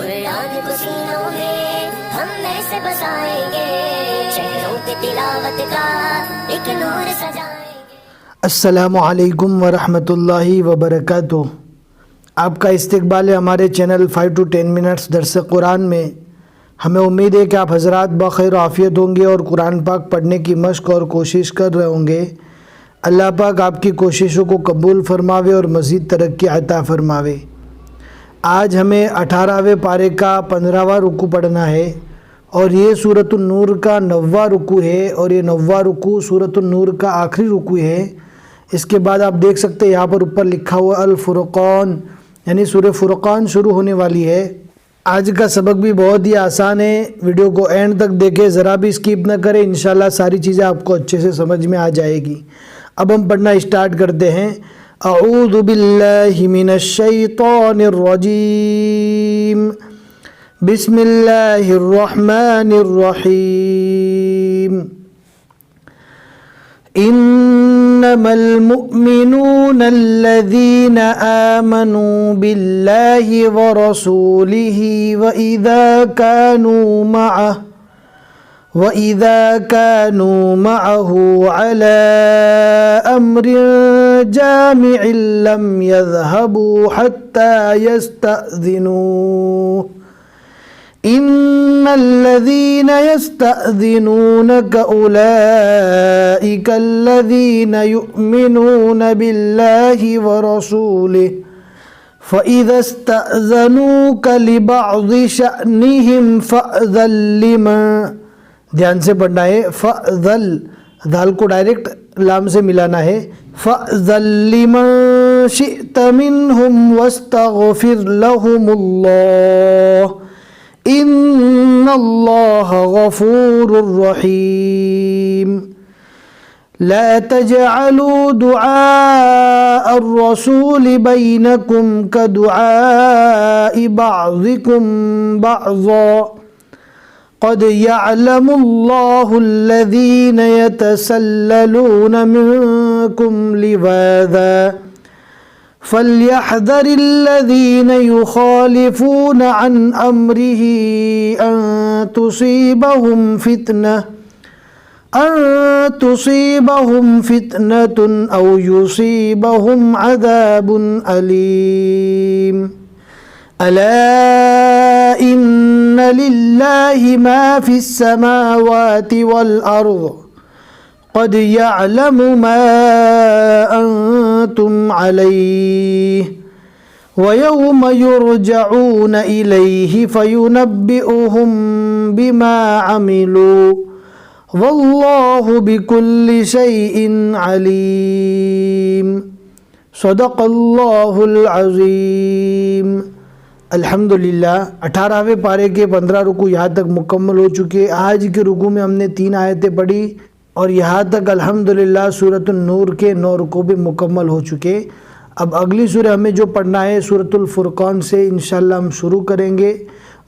قرآن کو سینوں میں ہم ایسے بسائیں گے، شہروں پہ تلاوت کا ایک نور سجائیں گے۔ السلام علیکم ورحمۃ اللہ وبرکاتہ۔ آپ کا استقبال ہے ہمارے چینل 5 to 10 منٹس درس قرآن میں۔ ہمیں امید ہے کہ آپ حضرات بخیر و عافیت ہوں گے اور قرآن پاک پڑھنے کی مشق اور کوشش کر رہے ہوں گے۔ اللہ پاک آپ کی کوششوں کو قبول فرماوے اور مزید ترقی عطا فرماوے۔ آج ہمیں 18ویں پارے کا 15واں رکوع پڑھنا ہے اور یہ سورۃ النور کا 9واں رکوع ہے، اور یہ 9واں رکوع سورۃ النور کا آخری رکوع ہے۔ اس کے بعد آپ دیکھ سکتے ہیں یہاں پر اوپر لکھا ہوا الفرقان، یعنی سورہ فرقان شروع ہونے والی ہے۔ آج کا سبق بھی بہت ہی آسان ہے، ویڈیو کو اینڈ تک دیکھیں، ذرا بھی اسکپ نہ کریں، انشاءاللہ ساری چیزیں آپ کو اچھے سے سمجھ میں آ جائے گی۔ اب ہم پڑھنا اسٹارٹ کرتے ہیں۔ اعوذ باللہ من الشیطان الرجیم، بسم اللہ الرحمن الرحیم۔ انما المؤمنون الذين آمنوا بالله ورسوله وإذا كانوا معه على أمر جامع لم يذهبوا حتى يستأذنوه إن الذين يستأذنونك أولئك الذين يؤمنون بالله ورسوله فإذا استأذنوك لبعض شأنهم فأذن لمن، دھیان سے پڑھنا ہے، فأذن، دال کو ڈائریکٹ لام سے ملانا ہے، فأذن لمن شئت منهم واستغفر لهم الله ان اللہ غفور رحیم۔ لا تجعلوا دعاء الرسول بینکم كدعاء بعضکم بعضا قد يعلم الله الذين يتسللون منكم لواذا فليحذر الذين يخالفون عن أمره أن تصيبهم فتنة أو يصيبهم عذاب أليم۔ ألا إن لله ما في السماوات والأرض قد يعلم ما أنتم عليه ويوم يرجعون إليه فينبئهم بما عملوا والله بكل شيء عليم۔ صدق اللہ العظیم۔ الحمدللہ 18ویں پارے کے 15 رکوع یہاں تک مکمل ہو چکے۔ آج کے رکوع میں ہم نے 3 آیتیں پڑھی اور یہاں تک الحمدللہ سورۃ النور کے 9 رکوع بھی مکمل ہو چکے۔ اب اگلی سورہ ہمیں جو پڑھنا ہے سورۃ الفرقان سے انشاءاللہ ہم شروع کریں گے۔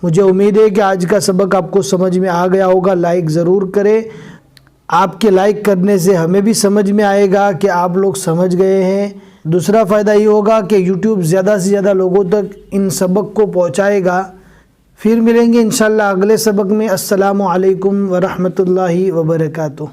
مجھے امید ہے کہ آج کا سبق آپ کو سمجھ میں آ گیا ہوگا۔ لائک ضرور کریں، آپ کے لائک کرنے سے ہمیں بھی سمجھ میں آئے گا کہ آپ لوگ سمجھ گئے ہیں۔ دوسرا فائدہ یہ ہوگا کہ یوٹیوب زیادہ سے زیادہ لوگوں تک ان سبق کو پہنچائے گا۔ پھر ملیں گے انشاءاللہ اگلے سبق میں۔ السلام علیکم ورحمۃ اللہ وبرکاتہ۔